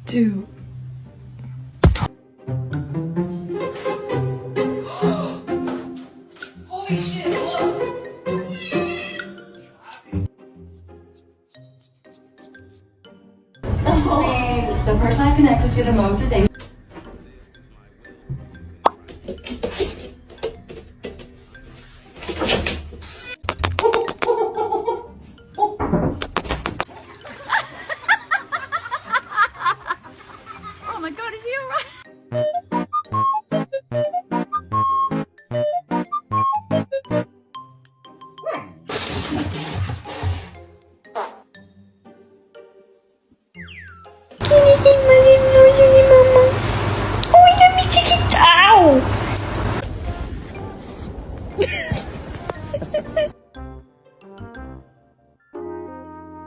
2. Holy shit, look! The person I connected to the most is Amy. Oh my god, is he alright?